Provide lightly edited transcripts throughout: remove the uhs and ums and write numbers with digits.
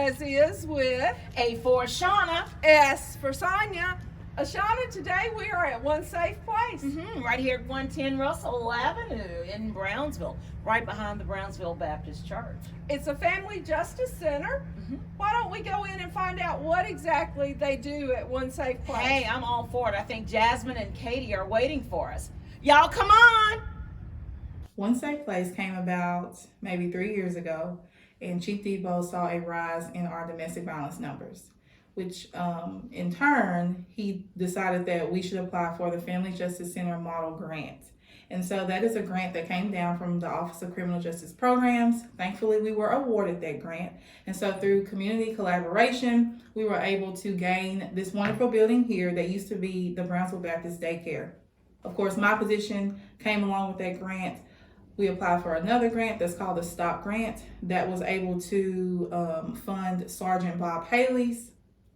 as is with A for Shauna. S for Sonia. Ashana, today we are at One Safe Place. Right here at 110 Russell Avenue in Brownsville, right behind the Brownsville Baptist Church. It's a family justice center. Why don't we go in and find out what exactly they do at One Safe Place? Hey, I'm all for it. I think Jasmine and Katie are waiting for us. Y'all come on! One Safe Place came about maybe 3 years ago, and Chief Debo saw a rise in our domestic violence numbers, which in turn, he decided that we should apply for the Family Justice Center Model Grant. And so that is a grant that came down from the Office of Criminal Justice Programs. Thankfully, we were awarded that grant. And so through community collaboration, we were able to gain this wonderful building here that used to be the Brownsville Baptist Daycare. Of course, my position came along with that grant. We applied for another grant that's called the STOP grant that was able to fund Sergeant Bob Haley's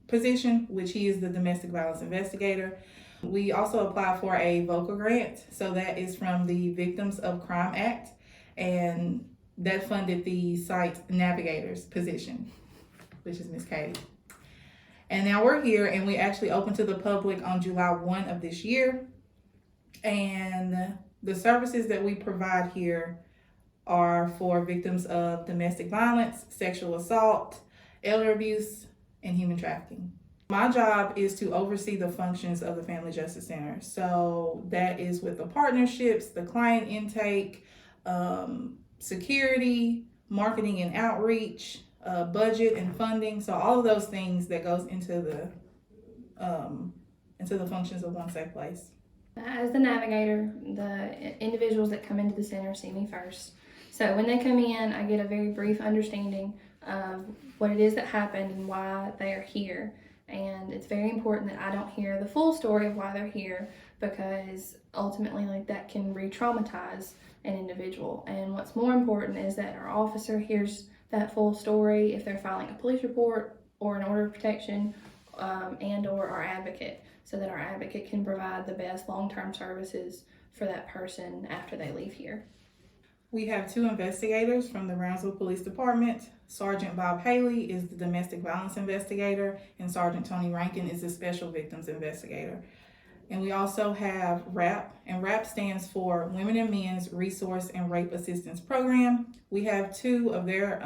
position, which he is the domestic violence investigator. We also applied for a VOCA grant, so that is from the Victims of Crime Act, and that funded the site navigator's position, which is Miss Katie. And now we're here, and we actually opened to the public on July 1 of this year. And the services that we provide here are for victims of domestic violence, sexual assault, elder abuse, and human trafficking. My job is to oversee the functions of the Family Justice Center. So that is with the partnerships, the client intake, security, marketing and outreach, budget and funding. So all of those things that goes into the functions of One Safe Place. As the navigator, the individuals that come into the center see me first. So when they come in, I get a very brief understanding of what it is that happened and why they are here. And it's very important that I don't hear the full story of why they're here, because ultimately that can re-traumatize an individual. And what's more important is that our officer hears that full story if they're filing a police report or an order of protection, and or our advocate, so that our advocate can provide the best long-term services for that person after they leave here. We have 2 investigators from the Brownsville Police Department. Sergeant Bob Haley is the domestic violence investigator, and Sergeant Tony Rankin is the special victims investigator. And we also have RAP, and RAP stands for Women and Men's Resource and Rape Assistance Program. We have 2 of their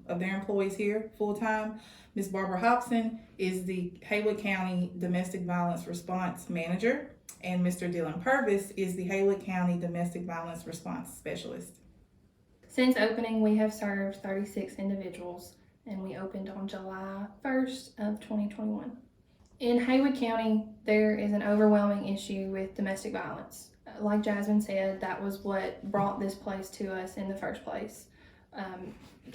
employees here full-time. Ms. Barbara Hobson is the Haywood County Domestic Violence Response Manager, and Mr. Dylan Purvis is the Haywood County Domestic Violence Response Specialist. Since opening, we have served 36 individuals, and we opened on July 1st of 2021. In Haywood County, there is an overwhelming issue with domestic violence. Like Jasmine said, that was what brought this place to us in the first place.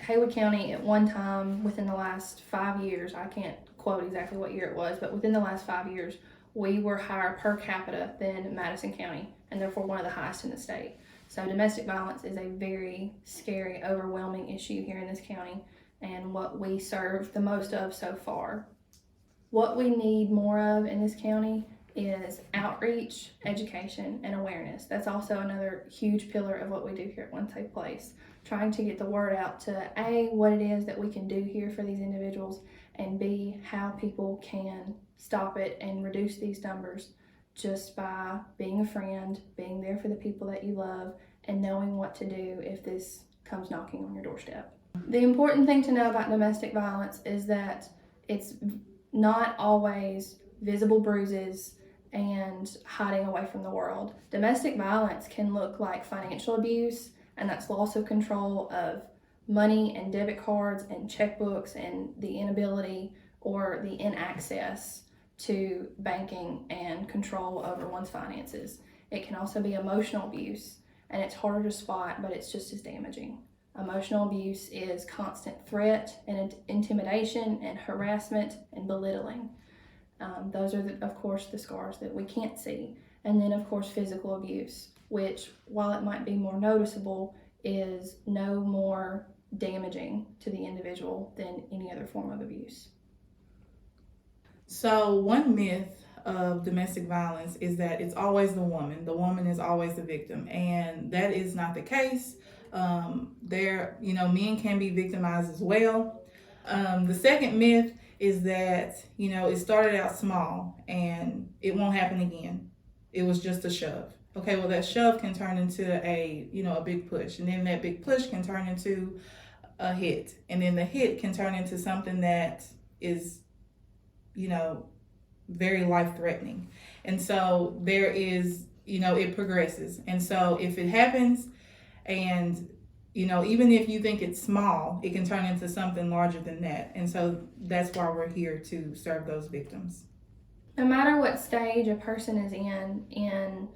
Haywood County at one time, within the last 5 years, I can't quote exactly what year it was, but within the last 5 years, we were higher per capita than Madison County, and therefore one of the highest in the state. So domestic violence is a very scary, overwhelming issue here in this county, and what we serve the most of so far. What we need more of in this county is outreach, education, and awareness. That's also another huge pillar of what we do here at One Safe Place. Trying to get the word out to A, what it is that we can do here for these individuals, and B, how people can stop it and reduce these numbers just by being a friend, being there for the people that you love, and knowing what to do if this comes knocking on your doorstep. The important thing to know about domestic violence is that it's not always visible bruises and hiding away from the world. Domestic violence can look like financial abuse, and that's loss of control of money and debit cards and checkbooks, and the inability or the inaccess to banking and control over one's finances. It can also be emotional abuse, and it's harder to spot, but it's just as damaging. Emotional abuse is constant threat and intimidation and harassment and belittling. Those are, of course, the scars that we can't see. And then, of course, physical abuse, which, while it might be more noticeable, is no more damaging to the individual than any other form of abuse. So one myth of domestic violence is that it's always the woman. The woman is always the victim, and that is not the case. Men can be victimized as well. The second myth is that, it started out small and it won't happen again. It was just a shove. Okay, well, that shove can turn into a big push, and then that big push can turn into a hit, and then the hit can turn into something that is, very life-threatening. And so there is, it progresses. And so if it happens, and even if you think it's small, it can turn into something larger than that. And so that's why we're here, to serve those victims. No matter what stage a person is in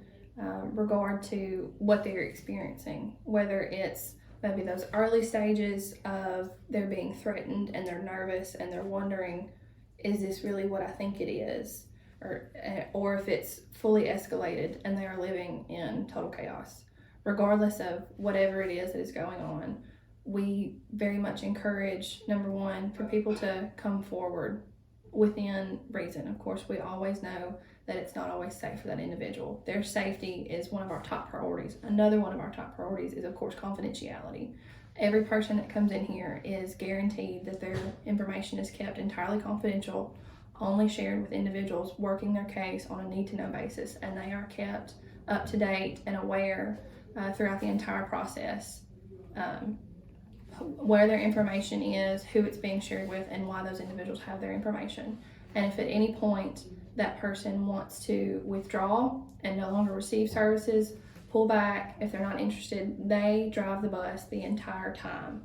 regard to what they're experiencing, whether it's maybe those early stages of they're being threatened and they're nervous and they're wondering, is this really what I think it is? Or if it's fully escalated and they are living in total chaos. Regardless of whatever it is that is going on, we very much encourage, number one, for people to come forward within reason. Of course, we always know that it's not always safe for that individual. Their safety is one of our top priorities. Another one of our top priorities is, of course, confidentiality. Every person that comes in here is guaranteed that their information is kept entirely confidential, only shared with individuals working their case on a need-to-know basis, and they are kept up to date and aware throughout the entire process, where their information is, who it's being shared with, and why those individuals have their information. And if at any point that person wants to withdraw and no longer receive services, pull back, if they're not interested, they drive the bus the entire time.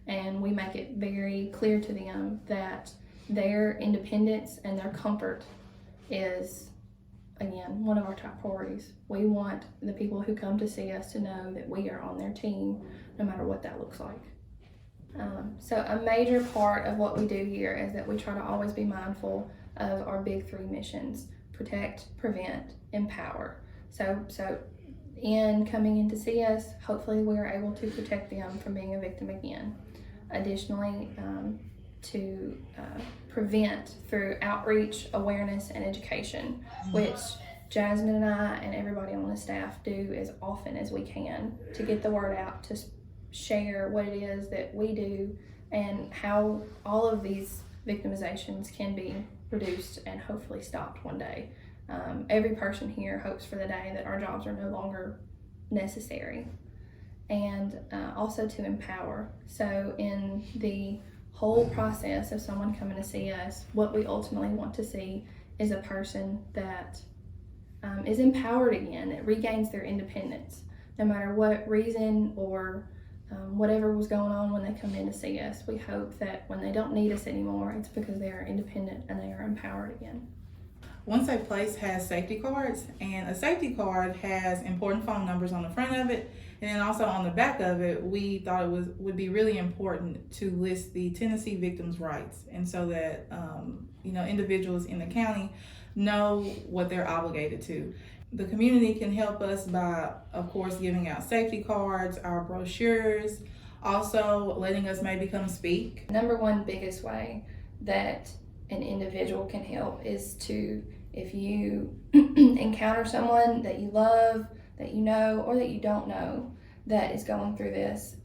And we make it very clear to them that their independence and their comfort is, again, one of our top priorities. We want the people who come to see us to know that we are on their team, no matter what that looks like. So a major part of what we do here is that we try to always be mindful of our big three missions: protect, prevent, empower. So in coming in to see us, hopefully we are able to protect them from being a victim again. Additionally, to prevent through outreach, awareness, and education, which Jasmine and I and everybody on the staff do as often as we can to get the word out, to share what it is that we do and how all of these victimizations can be reduced and hopefully stopped one day. Every person here hopes for the day that our jobs are no longer necessary. And also to empower. So in the whole process of someone coming to see us, what we ultimately want to see is a person that is empowered again, that regains their independence, no matter what reason or whatever was going on when they come in to see us. We hope that when they don't need us anymore, it's because they are independent and they are empowered again. One Safe Place has safety cards, and a safety card has important phone numbers on the front of it, and then also on the back of it, we thought it would be really important to list the Tennessee victims' rights, and so that individuals in the county know what they're obligated to. The community can help us by, of course, giving out safety cards, our brochures, also letting us maybe come speak. Number one biggest way that an individual can help is to, if you encounter someone that you love, that you know, or that you don't know that is going through this,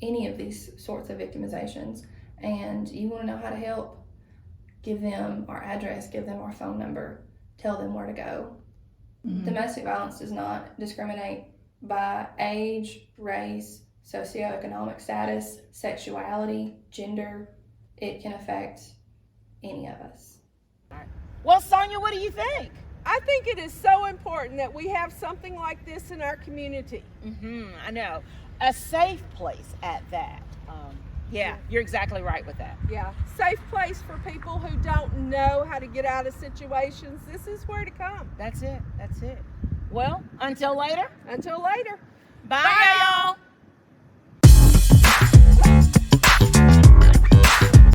any of these sorts of victimizations, and you want to know how to help, give them our address, give them our phone number, tell them where to go. Mm-hmm. Domestic violence does not discriminate by age, race, socioeconomic status, sexuality, gender. It can affect any of us. Well, Sonia, what do you think? I think it is so important that we have something like this in our community. I know. A safe place at that. Yeah, you're exactly right with that. Yeah, safe place for people who don't know how to get out of situations. This is where to come. That's it. Well, until later. Until later. Bye y'all.